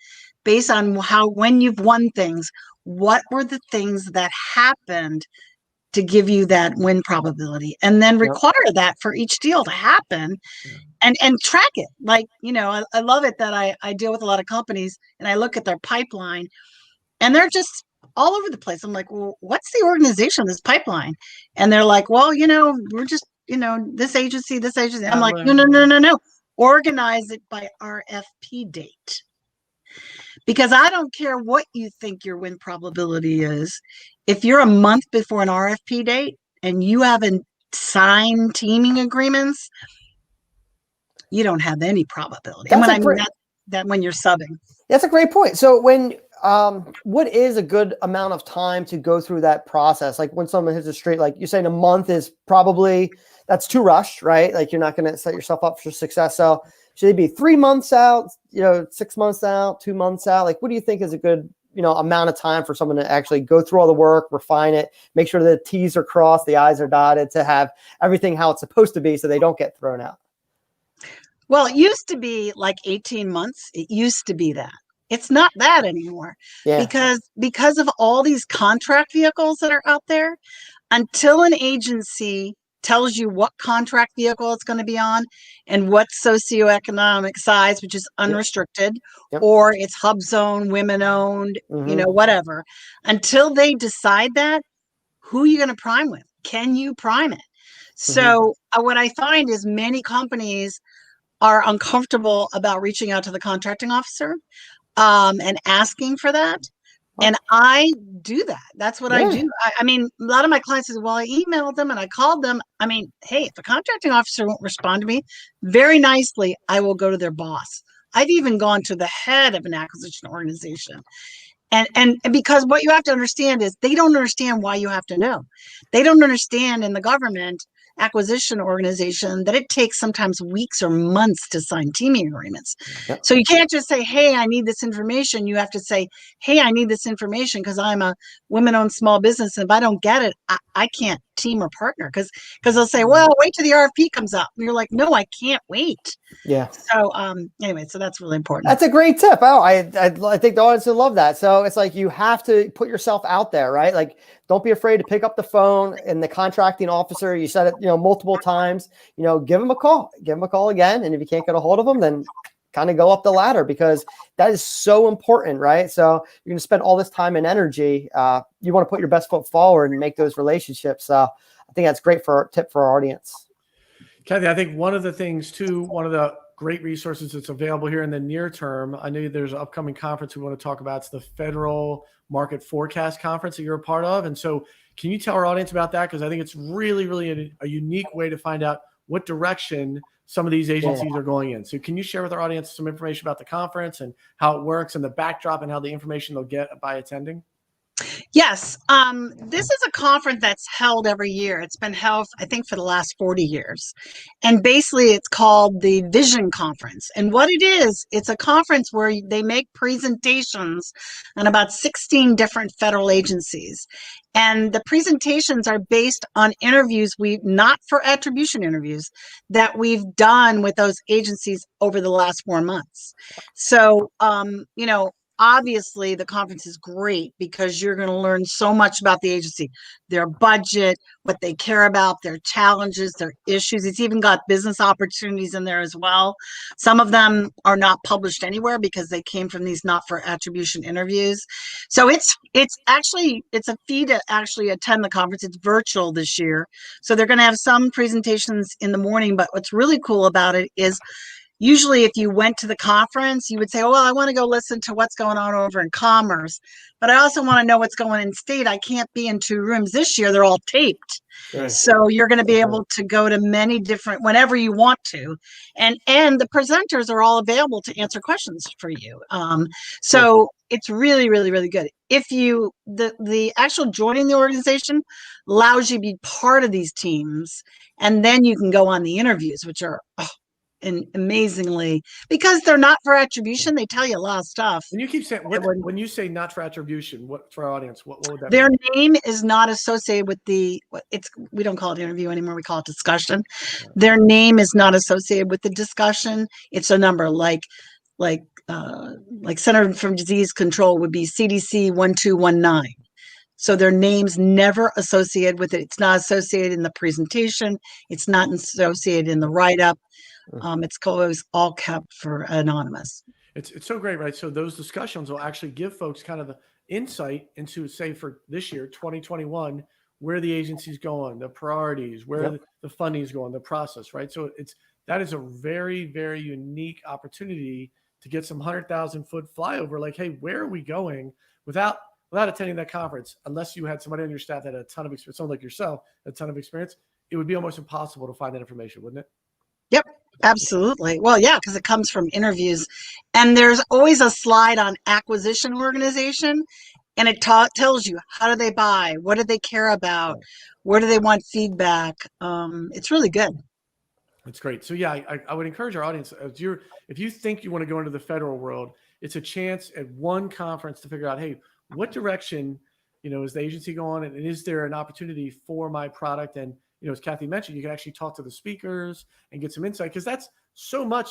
Speaker 3: based on when you've won things, what were the things that happened to give you that win probability, and then require that for each deal to happen, and track it. Like, I love it that I deal with a lot of companies, and I look at their pipeline, and they're just all over the place. I'm like, well, what's the organization, this pipeline? And they're like, well, we're just, this agency, this agency. I'm like, no, no, no, no, no. Organize it by RFP date. Because I don't care what you think your win probability is. If you're a month before an RFP date and you haven't signed teaming agreements, you don't have any probability. And when I mean that when you're subbing.
Speaker 2: That's a great point. So what is a good amount of time to go through that process? Like when someone hits a straight, like you're saying a month is probably, that's too rushed, right? Like you're not going to set yourself up for success. So should it be 3 months out, 6 months out, 2 months out? Like, what do you think is a good, amount of time for someone to actually go through all the work, refine it, make sure the T's are crossed, the I's are dotted, to have everything how it's supposed to be so they don't get thrown out?
Speaker 3: Well, it used to be like 18 months. It used to be that. It's not that anymore.
Speaker 2: Yeah.
Speaker 3: Because of all these contract vehicles that are out there, until an agency tells you what contract vehicle it's going to be on and what socioeconomic size, which is unrestricted,
Speaker 2: Yep.
Speaker 3: or it's hub zone, women owned, whatever. Until they decide that, who are you going to prime with? Can you prime it? So what I find is many companies are uncomfortable about reaching out to the contracting officer and asking for that. And I do that. That's what I do. I mean, a lot of my clients say, well, I emailed them and I called them. I mean, hey, if a contracting officer won't respond to me very nicely, I will go to their boss. I've even gone to the head of an acquisition organization. And because what you have to understand is they don't understand why you have to know. They don't understand in the government acquisition organization that it takes sometimes weeks or months to sign teaming agreements.
Speaker 2: Yep.
Speaker 3: So you can't just say, hey, I need this information. You have to say, hey, I need this information because I'm a women-owned small business. And if I don't get it, I can't team or partner because they'll say, well, wait till the RFP comes up. And you're like, no, I can't wait.
Speaker 2: Yeah.
Speaker 3: So anyway, so that's really important.
Speaker 2: That's a great tip. Oh, I think the audience will love that. So it's like you have to put yourself out there, right? Like, don't be afraid to pick up the phone, and the contracting officer, you said it, multiple times, give them a call again. And if you can't get a hold of them, then kind of go up the ladder, because that is so important, right? So you're going to spend all this time and energy. You want to put your best foot forward and make those relationships. I think that's great tip for our audience.
Speaker 1: Kathy, I think one of the things too, one of the great resources that's available here in the near term, I know there's an upcoming conference we want to talk about. It's the Federal Market Forecast Conference that you're a part of. And so can you tell our audience about that? Because I think it's really, really a unique way to find out what direction some of these agencies are going in. So can you share with our audience some information about the conference and how it works and the backdrop and how the information they'll get by attending?
Speaker 3: Yes. This is a conference that's held every year. It's been held, I think, for the last 40 years. And basically, it's called the Vision Conference. And what it is, it's a conference where they make presentations on about 16 different federal agencies. And the presentations are based on interviews not for attribution interviews, that we've done with those agencies over the last 4 months. So, obviously, the conference is great because you're going to learn so much about the agency, their budget, what they care about, their challenges, their issues. It's even got business opportunities in there as well. Some of them are not published anywhere because they came from these not for attribution interviews. So it's a fee to actually attend the conference. It's virtual this year. So they're going to have some presentations in the morning, but what's really cool about it is usually if you went to the conference, you would say, oh, well, I want to go listen to what's going on over in commerce, but I also want to know what's going on in state. I can't be in 2 rooms this year. They're all taped.
Speaker 2: Right.
Speaker 3: So you're going to be able to go to many different, whenever you want to. And the presenters are all available to answer questions for you. So it's really, really, really good. If the actual joining the organization allows you to be part of these teams, and then you can go on the interviews, which are, and amazingly, because they're not for attribution, they tell you a lot of stuff.
Speaker 1: And you keep saying, when you say not for attribution, what for our audience, what would that
Speaker 3: Their
Speaker 1: mean?
Speaker 3: name is not associated with we don't call it interview anymore. We call it discussion. Their name is not associated with the discussion. It's a number like Center for Disease Control would be CDC 1219. So their name's never associated with it. It's not associated in the presentation. It's not associated in the write-up. It's always all kept for anonymous.
Speaker 1: It's so great, right? So those discussions will actually give folks kind of the insight into, say, for this year, 2021, where the agency's going, the priorities, where the funding is going, the process, right? So that is a very, very unique opportunity to get some 100,000-foot flyover. Like, hey, where are we going without attending that conference? Unless you had somebody on your staff that had a ton of experience, someone like yourself, a ton of experience, it would be almost impossible to find that information, wouldn't it?
Speaker 3: Yep, absolutely. Well, yeah, because it comes from interviews. And there's always a slide on acquisition organization, and it tells you, how do they buy? What do they care about? Where do they want feedback? It's really good.
Speaker 1: That's great. So yeah, I would encourage our audience, if you think you want to go into the federal world, it's a chance at one conference to figure out, hey, what direction, is the agency going, and is there an opportunity for my product? And as Kathy mentioned, you can actually talk to the speakers and get some insight, because that's so much.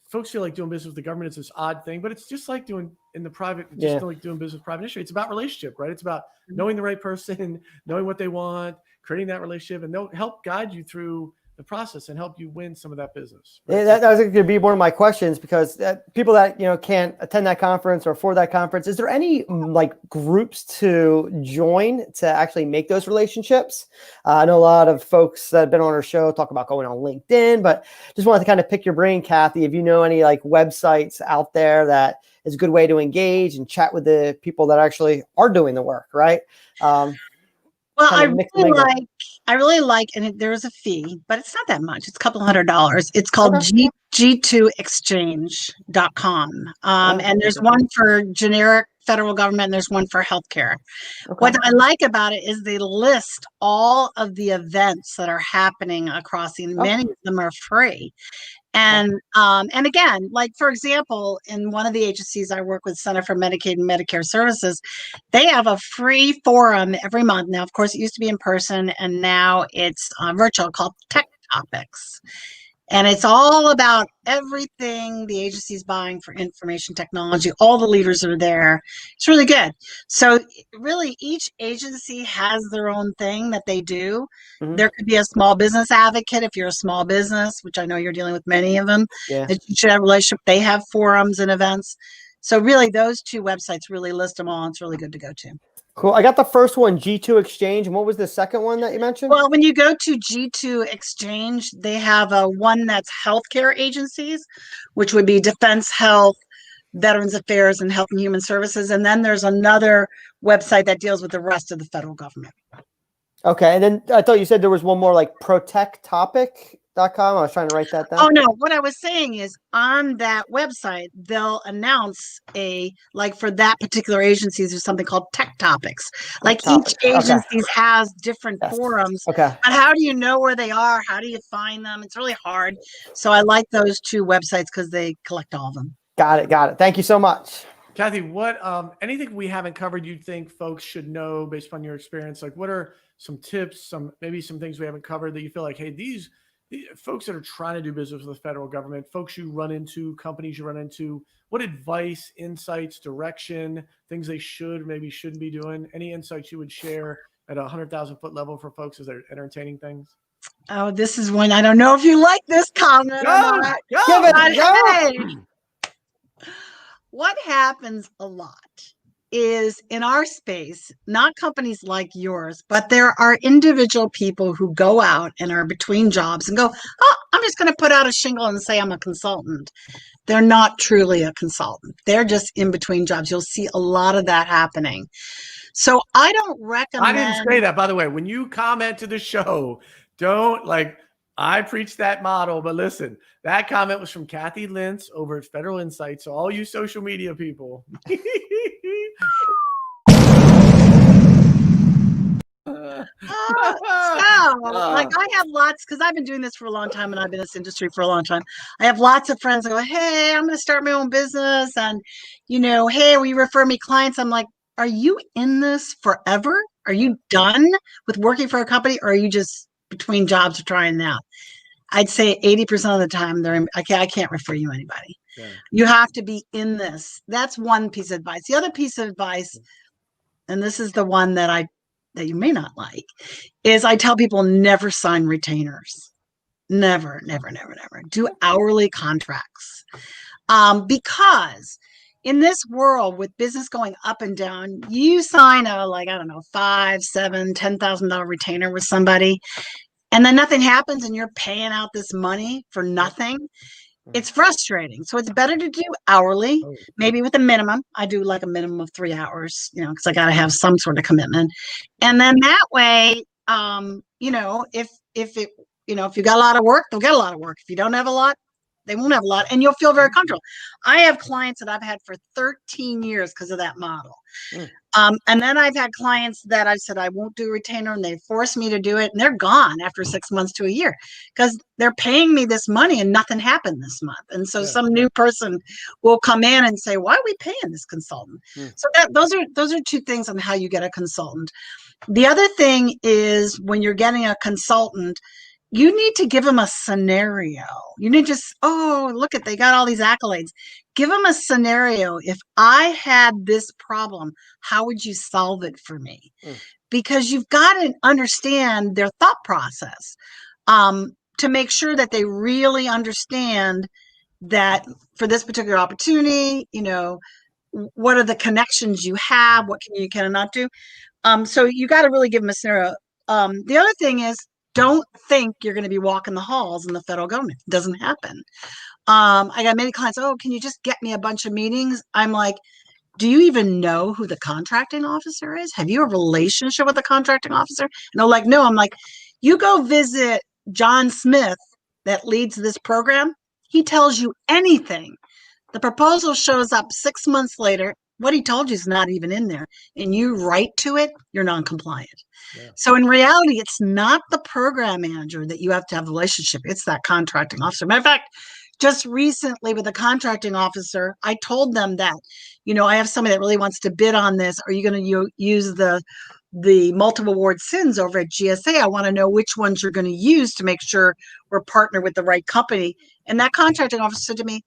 Speaker 1: Folks feel like doing business with the government is this odd thing, but it's just like doing in the private, just like doing business with private industry. It's about relationship, right? It's about knowing the right person, knowing what they want, creating that relationship, and they'll help guide you through the process and help you win some of that business. Right?
Speaker 2: Yeah, that was going to be one of my questions, because people that can't attend that conference or for that conference, is there any like groups to join to actually make those relationships? I know a lot of folks that have been on our show talk about going on LinkedIn, but just wanted to kind of pick your brain, Kathy, if you know any like websites out there that is a good way to engage and chat with the people that actually are doing the work, right?
Speaker 3: Well, I really like, and there's a fee, but it's not that much. It's a couple $100. It's called G2exchange.com. And there's one for generic federal government, and there's one for healthcare. What I like about it is they list all of the events that are happening across many of them are free. And again, like, for example, in one of the agencies I work with, Center for Medicaid and Medicare Services, they have a free forum every month. Now, of course, it used to be in person, and now it's virtual, called Tech Topics. And it's all about everything the agency's buying for information technology. All the leaders are there. It's really good. So really, each agency has their own thing that they do. There could be a small business advocate if you're a small business, which I know you're dealing with many of them. That you should have a relationship. They have forums and events. So really, those two websites really list them all. It's really good to go to.
Speaker 2: Cool. I got the first one, G2 Exchange. And what was the second one that you mentioned?
Speaker 3: Well, when you go to G2 Exchange, they have one that's healthcare agencies, which would be Defense Health, Veterans Affairs, and Health and Human Services. And then there's another website that deals with the rest of the federal government.
Speaker 2: Okay. And then I thought you said there was one more, like protecttopic.com. I was trying to write that down.
Speaker 3: Oh, no. What I was saying is, on that website, they'll announce for that particular agency, there's something called Tech Topics. Like each agency has different forums. But how do you know where they are? How do you find them? It's really hard. So I like those two websites because they collect all of them.
Speaker 2: Got it. Thank you so much.
Speaker 1: Kathy, what anything we haven't covered you think folks should know based upon your experience? Like, what are some tips, maybe some things we haven't covered that you feel like, hey, these folks that are trying to do business with the federal government, folks you run into, companies you run into, what advice, insights, direction, things they maybe shouldn't be doing? Any insights you would share at a 100,000-foot level for folks as they're entertaining things?
Speaker 3: Oh, this is one. I don't know if you like this comment or not. Hey, what happens a lot is, in our space, not companies like yours, but there are individual people who go out and are between jobs and go, oh, I'm just going to put out a shingle and say I'm a consultant. They're not truly a consultant. They're just in between jobs. You'll see a lot of that happening. So I don't recommend.
Speaker 1: I didn't say that, by the way. When you comment to the show, don't I preach that model, but listen, that comment was from Cathy Lentz over at Federal Insight. So all you social media people.
Speaker 3: I have lots, because I've been doing this for a long time and I've been in this industry for a long time. I have lots of friends that go, hey, I'm going to start my own business. And, hey, will you refer me clients? I'm like, are you in this forever? Are you done with working for a company, or are you just between jobs or trying now? I'd say 80% of the time I can't refer you anybody. Yeah. You have to be in this. That's one piece of advice. The other piece of advice, and this is the one that you may not like, is I tell people never sign retainers. Never. Do hourly contracts. Because in this world with business going up and down, you sign a, like, I don't know, $5, $7, $10,000 retainer with somebody, and then nothing happens and you're paying out this money for nothing. It's frustrating. So it's better to do hourly, maybe with a minimum. I do like a minimum of 3 hours, because I got to have some sort of commitment. And then that way, if you got a lot of work, they'll get a lot of work. If you don't have a lot, they won't have a lot, and you'll feel very comfortable. I have clients that I've had for 13 years because of that model. And then I've had clients that I've said I won't do a retainer, and they force me to do it, and they're gone after 6 months to a year because they're paying me this money and nothing happened this month. And so some new person will come in and say, "Why are we paying this consultant?" So those are two things on how you get a consultant. The other thing is when you're getting a consultant, you need to give them a scenario. You need just, oh, look at, they got all these accolades. Give them a scenario. If I had this problem, how would you solve it for me? Because you've got to understand their thought process to make sure that they really understand that for this particular opportunity, what are the connections you have? What can you cannot do? So you got to really give them a scenario. The other thing is, don't think you're going to be walking the halls in the federal government. It doesn't happen. I got many clients, oh, can you just get me a bunch of meetings? I'm like, do you even know who the contracting officer is? Have you a relationship with the contracting officer? And they're like, no. I'm like, you go visit John Smith that leads this program. He tells you anything. The proposal shows up 6 months later. What he told you is not even in there, and you write to it, you're non-compliant. So in reality, it's not the program manager that you have to have a relationship. It's that contracting officer. Matter of fact, just recently with a contracting officer, I told them that, I have somebody that really wants to bid on this. Are you going to use the multiple award SINs over at GSA? I want to know which ones you're going to use to make sure we're partnered with the right company. And that contracting officer said to me,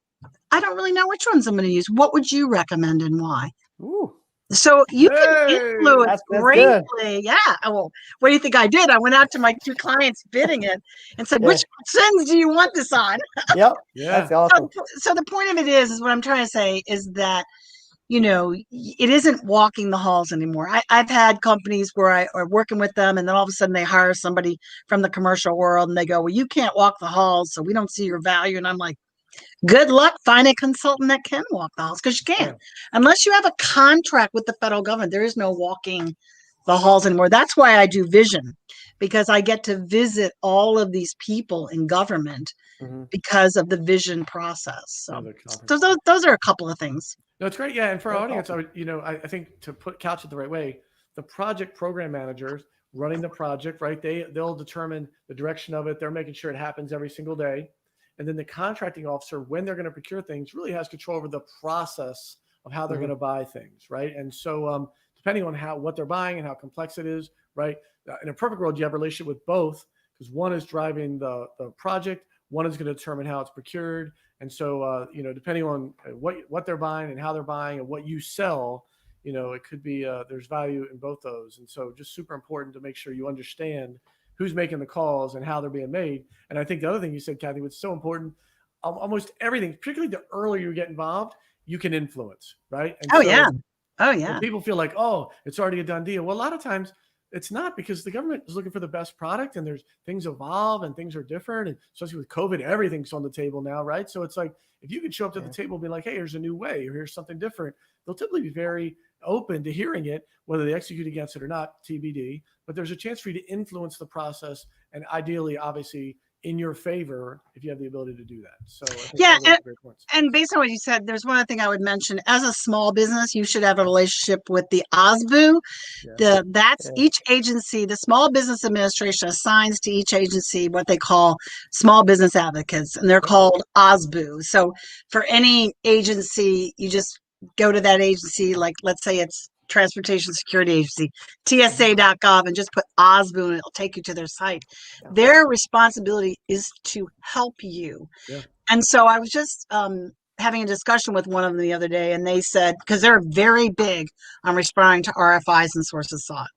Speaker 3: I don't really know which ones I'm going to use. What would you recommend and why?
Speaker 2: Ooh.
Speaker 3: So you can influence
Speaker 2: that's
Speaker 3: greatly.
Speaker 2: good.
Speaker 3: Yeah. Well, what do you think I did? I went out to my 2 clients bidding it and said, which SINs do you want this on?
Speaker 2: Yep. That's awesome.
Speaker 3: So the point of it is what I'm trying to say is that, it isn't walking the halls anymore. I've had companies where I are working with them, and then all of a sudden they hire somebody from the commercial world and they go, well, you can't walk the halls, so we don't see your value. And I'm like, good luck finding a consultant that can walk the halls, because you can't. Unless you have a contract with the federal government, there is no walking the halls anymore. That's why I do vision, because I get to visit all of these people in government because of the vision process. So those are a couple of things.
Speaker 1: No, it's great. Yeah. And for our audience, I think to couch it the right way, the project program managers running the project, right? They'll determine the direction of it. They're making sure it happens every single day. And then the contracting officer, when they're going to procure things, really has control over the process of how they're going to buy things, right? And so depending on what they're buying and how complex it is, right? In a perfect world, you have a relationship with both, because one is driving the project, one is going to determine how it's procured. And so, depending on what they're buying and how they're buying and what you sell, it could be there's value in both those. And so just super important to make sure you understand who's making the calls and how they're being made. And I think the other thing you said, Kathy, was so important. Almost everything, particularly the earlier you get involved, you can influence, right? And
Speaker 3: Oh yeah.
Speaker 1: People feel like, oh, it's already a done deal. Well, a lot of times it's not, because the government is looking for the best product, and there's things evolve and things are different. And especially with COVID, everything's on the table now, right? So it's like, if you could show up to the table and be like, hey, here's a new way, or here's something different, they'll typically be very open to hearing it, whether they execute against it or not, TBD. But there's a chance for you to influence the process, and ideally, obviously, in your favor if you have the ability to do that. So
Speaker 3: and based on what you said, there's one other thing I would mention. As a small business, you should have a relationship with the OSBU. Each agency, the Small Business Administration assigns to each agency what they call small business advocates, and they're called OSBU. So for any agency, you just go to that agency, like let's say it's Transportation Security Agency, TSA.gov, and just put OSBU, and it'll take you to their site. Their responsibility is to help you. And so I was just having a discussion with one of them the other day, and they said, because they're very big on responding to RFIs and sources sought.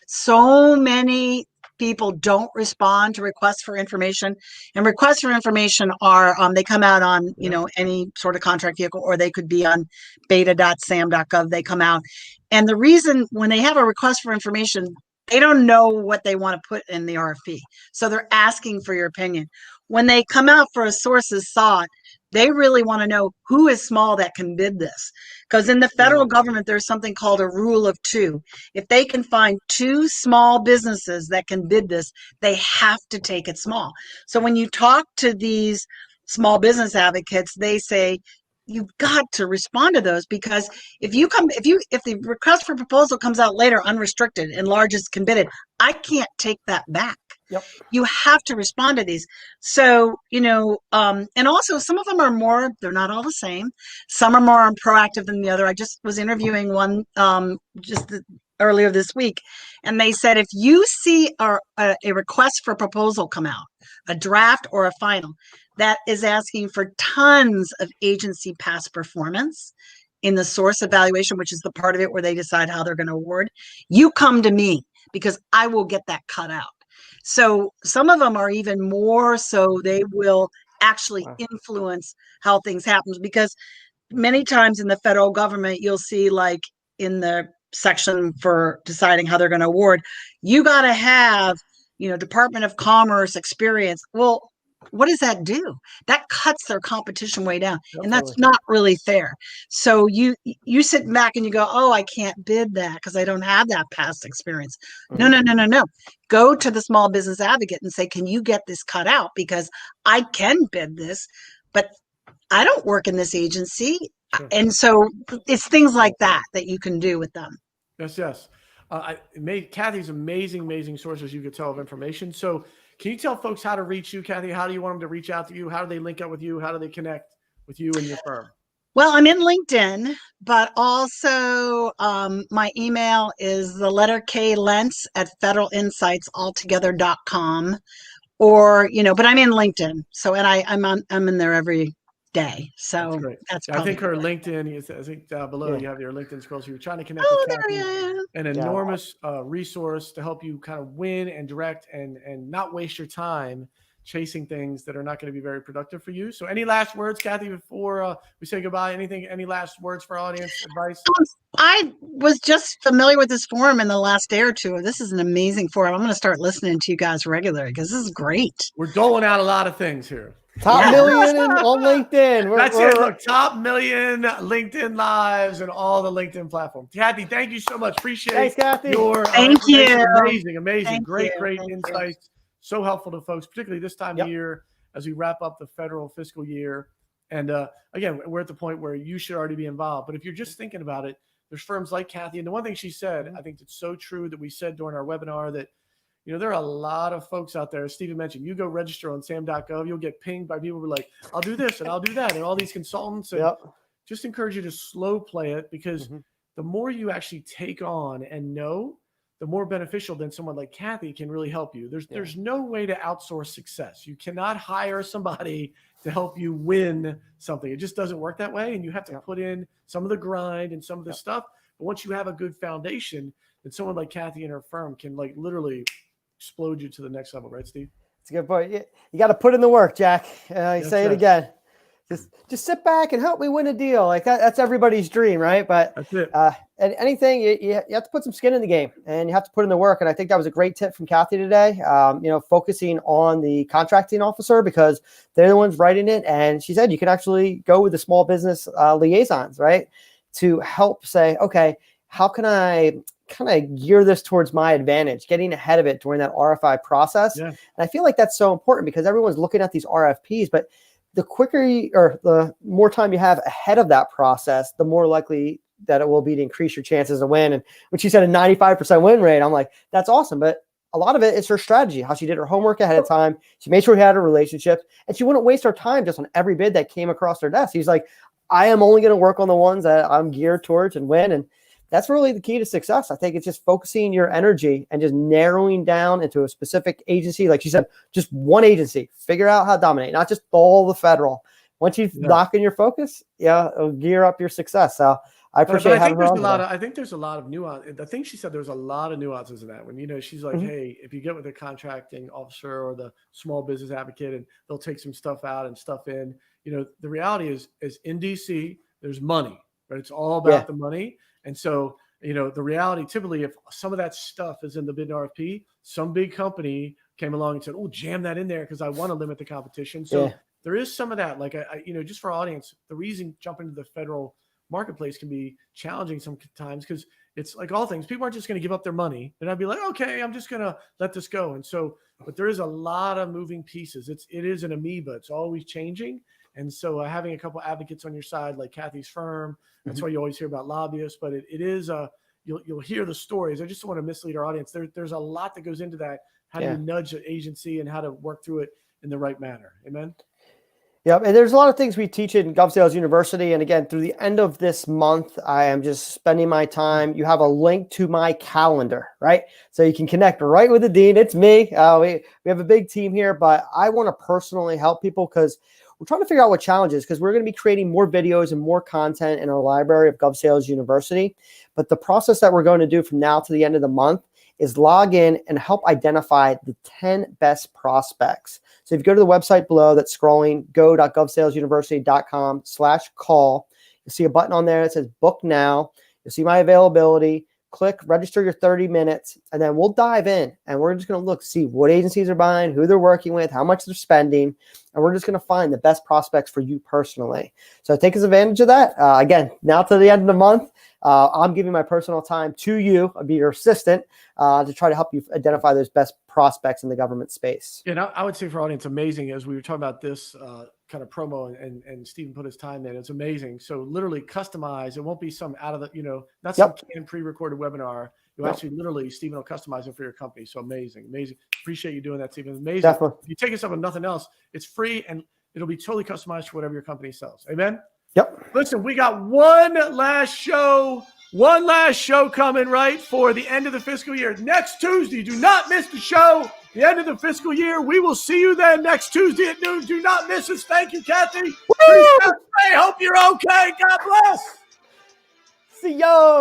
Speaker 3: So many people don't respond to requests for information. And requests for information are, they come out on, any sort of contract vehicle, or they could be on beta.sam.gov. They come out. And the reason when they have a request for information, they don't know what they want to put in the RFP. So they're asking for your opinion. When they come out for a sources sought, they really want to know who is small that can bid this. Because in the federal government, there's something called a rule of two. If they can find 2 small businesses that can bid this, they have to take it small. So when you talk to these small business advocates, they say, you've got to respond to those, because if the request for proposal comes out later unrestricted and largest can bid it, I can't take that back.
Speaker 2: Yep.
Speaker 3: You have to respond to these. So, and also some of them are more, they're not all the same. Some are more proactive than the other. I just was interviewing one earlier this week, and they said, if you see a request for proposal come out, a draft or a final, that is asking for tons of agency past performance in the source evaluation, which is the part of it where they decide how they're going to award, you come to me because I will get that cut out. So some of them are even more so they will actually influence how things happen, because many times in the federal government, you'll see, like in the section for deciding how they're going to award, you got to have, Department of Commerce experience. Well, what does that do? That cuts their competition way down.
Speaker 2: Definitely.
Speaker 3: And that's not really fair. So you sit back and you go, oh, I can't bid that because I don't have that past experience.
Speaker 2: Mm-hmm.
Speaker 3: No. Go to the small business advocate and say, can you get this cut out? Because I can bid this, but I don't work in this agency.
Speaker 1: Sure.
Speaker 3: And so it's things like that you can do with them.
Speaker 1: Yes. Kathy's amazing sources, you could tell, of information. So can you tell folks how to reach you, Kathy? How do you want them to reach out to you? How do they link up with you? How do they connect with you and your firm?
Speaker 3: Well, I'm in LinkedIn, but also my email is the letter K Lentz at federalinsightsaltogether.com, or, but I'm in LinkedIn. So, and I'm in there every day. So that's
Speaker 1: I think her
Speaker 3: good.
Speaker 1: LinkedIn, I think below you have your LinkedIn scroll. So you're trying to connect
Speaker 3: Oh,
Speaker 1: with
Speaker 3: there
Speaker 1: Kathy,
Speaker 3: I am.
Speaker 1: an enormous resource to help you kind of win and direct and not waste your time chasing things that are not going to be very productive for you. So any last words, Kathy, before we say goodbye? Any last words for our audience, advice?
Speaker 3: I was just familiar with this forum in the last day or two. This is an amazing forum. I'm going to start listening to you guys regularly because this is great.
Speaker 1: We're doling out a lot of things here.
Speaker 2: Top million on LinkedIn.
Speaker 1: That's it. Look, top million LinkedIn lives and all the LinkedIn platforms. Kathy, thank you so much. Appreciate
Speaker 2: Thanks, Kathy.
Speaker 1: your
Speaker 3: Thank you.
Speaker 1: Amazing.
Speaker 3: Thank
Speaker 1: Great
Speaker 3: you.
Speaker 1: insights. So helpful to folks, particularly this time of year as we wrap up the federal fiscal year. And again, we're at the point where you should already be involved. But if you're just thinking about it, there's firms like Kathy. And the one thing she said, I think it's so true that we said during our webinar that, there are a lot of folks out there, as Stephen mentioned, you go register on sam.gov, you'll get pinged by people who are like, I'll do this and I'll do that. And all these consultants. And just encourage you to slow play it, because the more you actually take on and know, the more beneficial than someone like Kathy can really help you. There's no way to outsource success. You cannot hire somebody to help you win something. It just doesn't work that way. And you have to put in some of the grind and some of the stuff. But once you have a good foundation, then someone like Kathy and her firm can literally explode you to the next level. Right, Steve?
Speaker 2: That's a good point. You got to put in the work, Jack. Say it again. Just sit back and help me win a deal. Like that's everybody's dream, right? But
Speaker 1: that's it.
Speaker 2: And anything, you have to put some skin in the game, and you have to put in the work. And I think that was a great tip from Kathy today. Focusing on the contracting officer, because they're the ones writing it. And she said you can actually go with the small business liaisons, right, to help say, okay, how can I kind of gear this towards my advantage, getting ahead of it during that RFI process. And I feel like that's so important, because everyone's looking at these RFPs, but the quicker or the more time you have ahead of that process, the more likely that it will be to increase your chances to win. And when she said a 95% win rate, I'm like, that's awesome. But a lot of it is her strategy, how she did her homework ahead of time. She made sure she had a relationship, and she wouldn't waste her time just on every bid that came across her desk. She's like, I am only going to work on the ones that I'm geared towards and win. And that's really the key to success. I think it's just focusing your energy and just narrowing down into a specific agency. Like she said, just one agency, figure out how to dominate, not just all the federal. Once you lock in your focus, it'll gear up your success. So I
Speaker 1: But
Speaker 2: appreciate
Speaker 1: I
Speaker 2: having
Speaker 1: think
Speaker 2: her
Speaker 1: there's
Speaker 2: on
Speaker 1: a lot
Speaker 2: today.
Speaker 1: of I think there's a lot of nuance. I think she said there was a lot of nuances in that when, she's like,
Speaker 2: Mhm.
Speaker 1: hey, if you get with the contracting officer or the small business advocate and they'll take some stuff out and stuff in, the reality is in DC, there's money, right? It's all
Speaker 2: Yeah.
Speaker 1: about the money. And so, the reality typically, if some of that stuff is in the bid and RFP, some big company came along and said, oh, jam that in there because I want to limit the competition. So
Speaker 2: Yeah.
Speaker 1: there is some of that. Like, just for our audience, the reason jumping to the federal marketplace can be challenging sometimes because it's like all things. People aren't just going to give up their money. And I'd be like, okay, I'm just going to let this go. And so, but there is a lot of moving pieces. It is an amoeba. It's always changing. And so having a couple advocates on your side, like Kathy's firm, that's why you always hear about lobbyists, but it is you'll hear the stories. I just don't want to mislead our audience. There's a lot that goes into that. How do you nudge an agency and how to work through it in the right manner? Amen.
Speaker 2: Yep. And there's a lot of things we teach in GovSales University. And again, through the end of this month, I am just spending my time. You have a link to my calendar, right? So you can connect right with the dean. It's me. We have a big team here, but I want to personally help people because we're trying to figure out what challenges, because we're going to be creating more videos and more content in our library of GovSales University. But the process that we're going to do from now to the end of the month is log in and help identify the 10 best prospects. So if you go to the website below that's scrolling, go.govsalesuniversity.com/call, you'll see a button on there that says book now. You'll see my availability. Click register your 30 minutes, and then we'll dive in and we're just going to see what agencies are buying, who they're working with, how much they're spending, and we're just going to find the best prospects for you personally. So take advantage of that. Again, now to the end of the month, I'm giving my personal time to you. I'll be your assistant to try to help you identify those best prospects in the government space.
Speaker 1: Yeah, I would say for our audience, amazing, as we were talking about this kind of promo and Stephen put his time in. It's amazing. So literally customize. It won't be some out of the, not some canned pre-recorded webinar. You'll actually literally, Stephen will customize it for your company. So amazing. Appreciate you doing that, Stephen. Amazing.
Speaker 2: Definitely.
Speaker 1: If you take us up on nothing else, it's free and it'll be totally customized for whatever your company sells. Amen.
Speaker 2: Yep.
Speaker 1: Listen, we got one last show coming right for the end of the fiscal year. Next Tuesday, do not miss the show. The end of the fiscal year. We will see you then next Tuesday at noon. Do not miss us. Thank you, Kathy. Peace out. I hope you're okay. God bless.
Speaker 2: See yo.